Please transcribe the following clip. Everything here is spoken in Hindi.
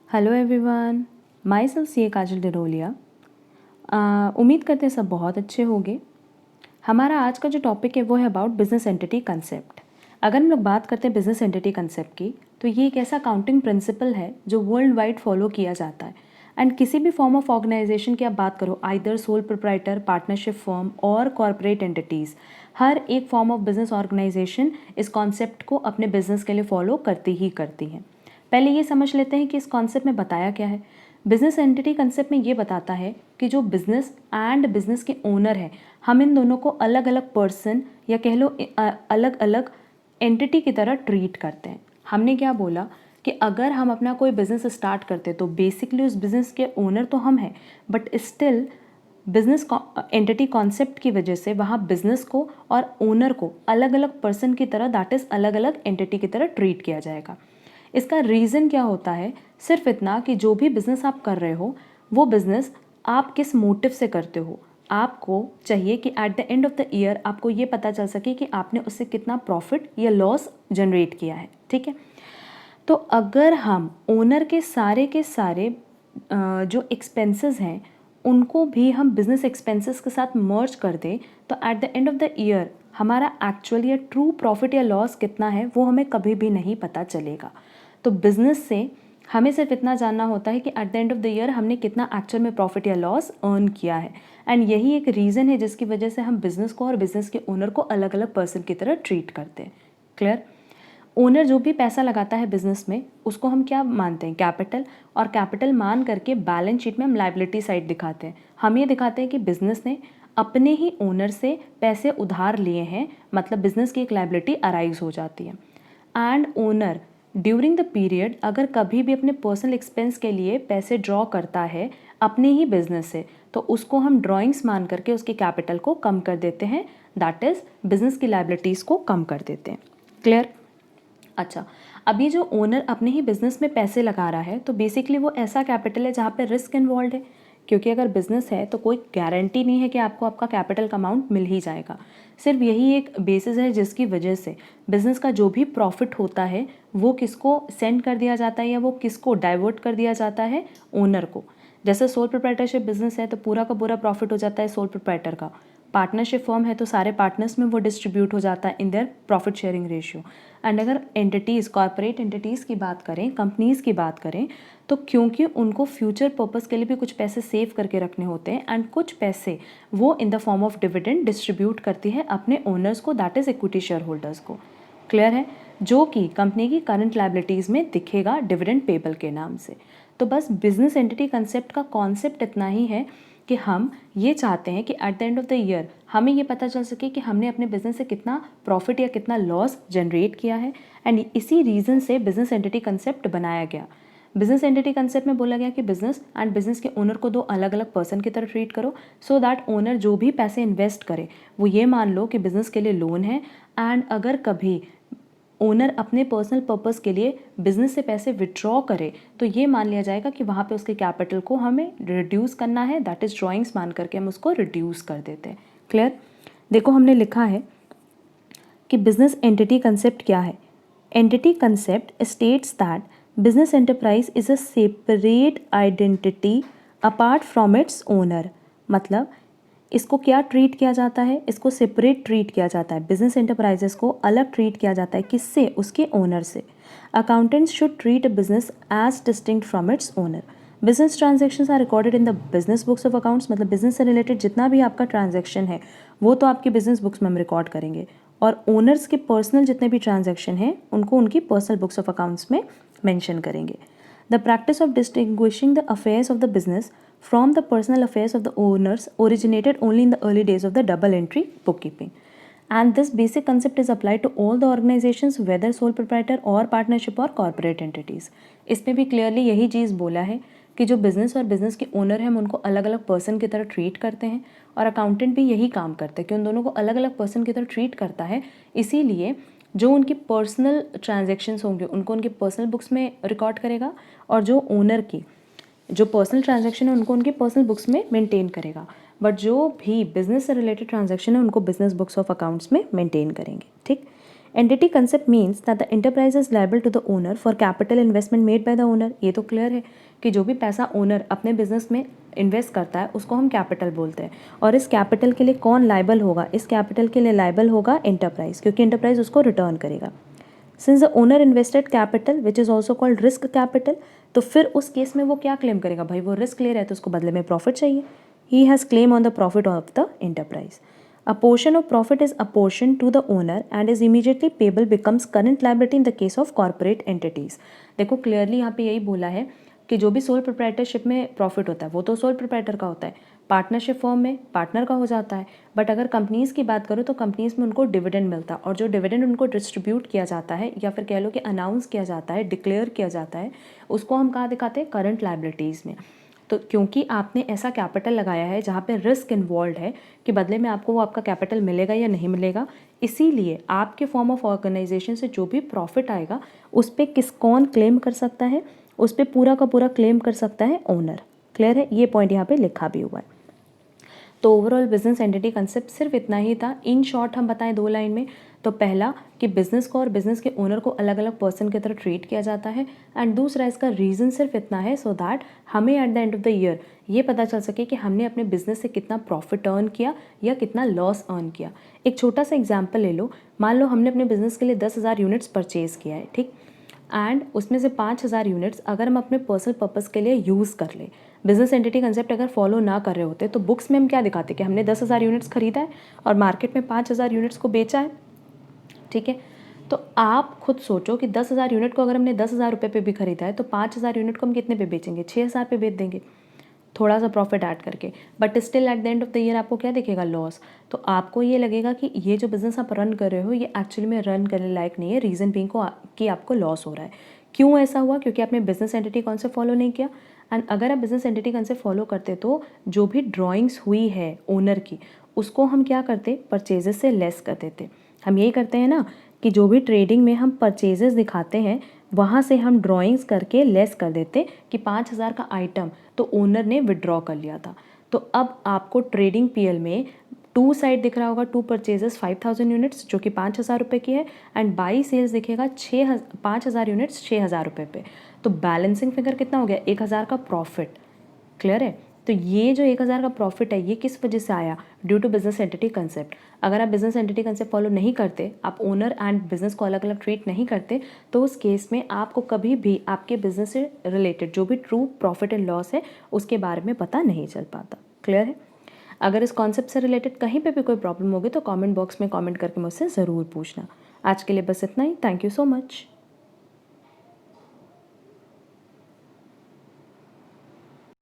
हेलो एवरीवन, माई सेल्फ सी ए काजल डिरोलिया। उम्मीद करते हैं सब बहुत अच्छे होंगे। हमारा आज का जो टॉपिक है वो है अबाउट बिजनेस एंटिटी कंसेप्ट। अगर हम लोग बात करते हैं बिजनेस एंटिटी कंसेप्ट की, तो ये एक ऐसा अकाउंटिंग प्रिंसिपल है जो वर्ल्ड वाइड फॉलो किया जाता है। एंड किसी भी फॉर्म ऑफ ऑर्गेनाइजेशन की आप बात करो, either sole proprietor, partnership firm और कॉर्पोरेट एंटिटीज़, हर एक फॉर्म ऑफ बिजनेस ऑर्गेनाइजेशन इस कॉन्सेप्ट को अपने बिजनेस के लिए फॉलो करती ही करती है। पहले ये समझ लेते हैं कि इस कॉन्सेप्ट में बताया क्या है। बिजनेस एंटिटी कंसेप्ट में ये बताता है कि जो बिजनेस एंड बिजनेस के ओनर है, हम इन दोनों को अलग अलग पर्सन या कह लो अलग अलग एंटिटी की तरह ट्रीट करते हैं। हमने क्या बोला कि अगर हम अपना कोई बिजनेस स्टार्ट करते तो बेसिकली उस बिजनेस के ओनर तो हम हैं, but still business entity concept की वजह से वहाँ बिजनेस को और ओनर को अलग अलग पर्सन की तरह, दैट इज़ अलग अलग एंटिटी की तरह ट्रीट किया जाएगा। इसका रीज़न क्या होता है? सिर्फ इतना कि जो भी बिज़नेस आप कर रहे हो वो बिज़नेस आप किस मोटिव से करते हो। आपको चाहिए कि at the end of the year आपको ये पता चल सके कि आपने उससे कितना प्रॉफिट या लॉस जनरेट किया है। ठीक है, तो अगर हम ओनर के सारे जो एक्सपेंसेस हैं उनको भी हम बिजनेस एक्सपेंसेस के साथ मर्ज कर दें, तो at the end of the year हमारा एक्चुअल या ट्रू प्रॉफिट या लॉस कितना है वो हमें कभी भी नहीं पता चलेगा। तो बिजनेस से हमें सिर्फ इतना जानना होता है कि at the end of the year हमने कितना एक्चुअल में प्रॉफिट या लॉस अर्न किया है। एंड यही एक रीज़न है जिसकी वजह से हम बिज़नेस को और बिज़नेस के ओनर को अलग अलग पर्सन की तरह ट्रीट करते हैं। क्लियर? ओनर जो भी पैसा लगाता है बिजनेस में उसको हम क्या मानते हैं? कैपिटल। और कैपिटल मान करके बैलेंस शीट में हम लाइबिलिटी साइड दिखाते हैं। हम ये दिखाते हैं कि बिजनेस ने अपने ही ओनर से पैसे उधार लिए हैं, मतलब बिजनेस की एक लाइबिलिटी अराइज हो जाती है। And owner during the period अगर कभी भी अपने पर्सनल एक्सपेंस के लिए पैसे ड्रॉ करता है अपने ही बिजनेस से, तो उसको हम ड्रॉइंग्स मान करके उसके कैपिटल को कम कर देते हैं, दैट इज़ बिजनेस की लाइबिलिटीज़ को कम कर देते हैं। क्लियर? अच्छा, अभी जो ओनर अपने ही बिजनेस में पैसे लगा रहा है तो बेसिकली वो ऐसा कैपिटल है जहाँ पे रिस्क इन्वॉल्व है, क्योंकि अगर बिजनेस है तो कोई गारंटी नहीं है कि आपको आपका कैपिटल का अमाउंट मिल ही जाएगा। सिर्फ यही एक बेसिस है जिसकी वजह से बिजनेस का जो भी प्रॉफिट होता है वो किसको सेंड कर दिया जाता है या वो किसको डाइवर्ट कर दिया जाता है? ओनर को। जैसे सोल प्रोप्राइटरशिप बिजनेस है तो पूरा का पूरा प्रॉफिट हो जाता है सोल प्रोप्राइटर का। पार्टनरशिप फर्म है तो सारे पार्टनर्स में वो डिस्ट्रीब्यूट हो जाता है in their profit sharing ratio. And अगर एंटिटीज़, कॉर्पोरेट एंटिटीज़ की बात करें, कंपनीज़ की बात करें, तो क्योंकि उनको फ्यूचर पर्पस के लिए भी कुछ पैसे सेव करके रखने होते हैं एंड कुछ पैसे वो in the form of dividend distribute करती है अपने ओनर्स को, that is equity share holders को। क्लियर है? जो कि कंपनी की करंट लाइबिलिटीज़ में दिखेगा डिविडेंड पेबल के नाम से। तो बस बिजनेस एंटिटी कंसेप्ट का कॉन्सेप्ट इतना ही है कि हम ये चाहते हैं कि at the end of the year हमें ये पता चल सके कि हमने अपने बिजनेस से कितना प्रॉफिट या कितना लॉस जनरेट किया है। एंड इसी रीज़न से बिजनेस एंटिटी कंसेप्ट बनाया गया। बिजनेस एंटिटी कंसेप्ट में बोला गया कि बिजनेस एंड बिजनेस के ओनर को दो अलग अलग पर्सन की तरह ट्रीट करो, सो दैट ओनर जो भी पैसे इन्वेस्ट करे वो ये मान लो कि बिजनेस के लिए लोन है। एंड अगर कभी ओनर अपने पर्सनल पर्पस के लिए बिजनेस से पैसे विड्रॉ करे तो ये मान लिया जाएगा कि वहाँ पे उसके कैपिटल को हमें रिड्यूस करना है, दैट इज़ ड्राइंग्स मान करके हम उसको रिड्यूस कर देते हैं। क्लियर? देखो हमने लिखा है कि बिजनेस एंटिटी कंसेप्ट क्या है। Entity concept states that business enterprise is a separate identity apart from its owner. मतलब इसको क्या ट्रीट किया जाता है? इसको सेपरेट ट्रीट किया जाता है। बिजनेस एंटरप्राइजेस को अलग ट्रीट किया जाता है। किससे? उसके ओनर से। Accountants should treat a business as distinct from its owner. Business transactions are recorded in the business books of accounts. मतलब बिजनेस से रिलेटेड जितना भी आपका ट्रांजेक्शन है वो तो आपके बिजनेस बुक्स में हम रिकॉर्ड करेंगे, और ओनर्स के पर्सनल जितने भी ट्रांजेक्शन हैं उनको उनकी पर्सनल बुक्स ऑफ अकाउंट्स में मेंशन करेंगे। The practice of distinguishing the affairs of the business from the personal affairs of the owners originated only in the early days of the double entry bookkeeping. And this basic concept is applied to all the organizations, whether sole proprietor or partnership or corporate entities. इसमें भी क्लियरली यही चीज़ बोला है कि जो बिज़नेस और बिज़नेस के ओनर हैं हम उनको अलग अलग पर्सन की तरह ट्रीट करते हैं, और अकाउंटेंट भी यही काम करते हैं कि उन दोनों को अलग अलग पर्सन की तरह ट्रीट करता है। इसीलिए जो उनकी पर्सनल ट्रांजैक्शंस होंगे उनको उनके पर्सनल बुक्स में रिकॉर्ड करेगा, और जो ओनर की जो पर्सनल ट्रांजैक्शन है उनको उनके पर्सनल बुक्स में मेंटेन करेगा। बट जो भी बिजनेस से रिलेटेड ट्रांजैक्शन है उनको बिजनेस बुक्स ऑफ अकाउंट्स में मेंटेन करेंगे। ठीक, entity concept means that the enterprise is liable to the owner for capital investment made by the owner. ये तो क्लियर है कि जो भी पैसा ओनर अपने बिजनेस में इन्वेस्ट करता है उसको हम कैपिटल बोलते हैं। और इस कैपिटल के लिए कौन लायबल होगा? इस कैपिटल के लिए लायबल होगा एंटरप्राइज, क्योंकि एंटरप्राइज उसको रिटर्न करेगा। Since the owner invested capital which is also called risk capital, तो फिर उस केस में वो क्या क्लेम करेगा? भाई वो रिस्क ले रहा है तो उसको बदले में प्रॉफिट चाहिए। He has claim on the profit of the enterprise. A portion of profit is apportioned to the owner and is immediately payable becomes current liability in the case of corporate entities। देखो क्लियरली यहाँ पे यही बोला है कि जो भी सोल प्रोप्राइटरशिप में प्रॉफिट होता है वो तो सोल प्रोप्राइटर का होता है, पार्टनरशिप फॉर्म में पार्टनर का हो जाता है। बट अगर कंपनीज़ की बात करो तो कंपनीज़ में उनको डिविडेंड मिलता है, और जो डिविडेंड उनको डिस्ट्रीब्यूट किया जाता है या फिर कह लो कि अनाउंस किया जाता है, डिक्लेयर किया जाता है, उसको हम कहाँ दिखाते हैं? करंट लायबिलिटीज़ में। तो क्योंकि आपने ऐसा कैपिटल लगाया है जहाँ पे रिस्क इन्वॉल्व है कि बदले में आपको वो आपका कैपिटल मिलेगा या नहीं मिलेगा, इसीलिए आपके फॉर्म ऑफ ऑर्गेनाइजेशन से जो भी प्रॉफिट आएगा उस पर कौन क्लेम कर सकता है? उस पर पूरा का पूरा क्लेम कर सकता है ओनर। क्लियर है? ये पॉइंट यहाँ पे लिखा भी हुआ है। तो ओवरऑल बिजनेस एंटिटी कंसेप्ट सिर्फ इतना ही था। इन शॉर्ट हम बताएं 2 लाइन में, तो पहला कि बिज़नेस को और बिज़नेस के ओनर को अलग अलग पर्सन की तरह ट्रीट किया जाता है, एंड दूसरा इसका रीज़न सिर्फ इतना है सो दैट हमें at the end of the year ये पता चल सके कि हमने अपने बिज़नेस से कितना प्रॉफिट अर्न किया या कितना लॉस अर्न किया। एक छोटा सा एग्जाम्पल ले लो, मान लो हमने अपने बिज़नेस के लिए 10,000 यूनिट्स परचेज़ किया है, ठीक, एंड उसमें से 5,000 यूनिट्स अगर हम अपने पर्सनल पर्पज़ के लिए यूज़ कर ले, बिजनेस एंटिटी कंसेप्ट अगर फॉलो ना कर रहे होते तो बुक्स में हम क्या दिखाते कि हमने 10,000 यूनिट्स खरीदा है और मार्केट में 5,000 यूनिट्स को बेचा है। ठीक है, तो आप खुद सोचो कि 10,000 यूनिट को अगर हमने 10,000 रुपये पे भी खरीदा है तो 5,000 यूनिट को हम कितने पे बेचेंगे? 6,000 पे बेच देंगे, थोड़ा सा प्रॉफिट ऐड करके। But still at the end of the year आपको क्या दिखेगा? लॉस। तो आपको ये लगेगा कि ये जो बिज़नेस आप रन कर रहे हो ये एक्चुअली में रन करने लायक नहीं है, रीज़न बीइंग कि आपको लॉस हो रहा है। क्यों ऐसा हुआ? क्योंकि आपने बिजनेस एंटिटी कॉन्सेप्ट फॉलो नहीं किया। एंड अगर आप बिजनेस एंटिटी कॉन्सेप्ट फॉलो करते तो जो भी ड्राइंग्स हुई है ओनर की उसको हम क्या करते? परचेजेस से लेस कर देते। हम यही करते हैं ना कि जो भी ट्रेडिंग में हम परचेजेस दिखाते हैं वहाँ से हम ड्राइंग्स करके लेस कर देते कि 5,000 का आइटम तो ओनर ने विड्रॉ कर लिया था। तो अब आपको ट्रेडिंग पीएल में 2 साइड दिख रहा होगा, 2 परचेजेस 5,000 यूनिट्स जो कि 5,000 रुपये की है, एंड बाई सेल्स दिखेगा 5,000 यूनिट्स 6,000 रुपये पे। तो बैलेंसिंग फिगर कितना हो गया? 1,000 का प्रॉफिट। क्लियर है? तो ये जो 1,000 का प्रॉफिट है ये किस वजह से आया? Due to business entity concept. अगर आप बिजनेस एंटिटी कंसेप्ट फॉलो नहीं करते, आप ओनर एंड बिजनेस को अलग अलग ट्रीट नहीं करते, तो उस केस में आपको कभी भी आपके बिजनेस से रिलेटेड जो भी ट्रू प्रॉफिट एंड लॉस है उसके बारे में पता नहीं चल पाता। क्लियर है? अगर इस कॉन्सेप्ट से रिलेटेड कहीं पे भी कोई प्रॉब्लम होगी तो कमेंट बॉक्स में कमेंट करके मुझसे ज़रूर पूछना। आज के लिए बस इतना ही। Thank you so much.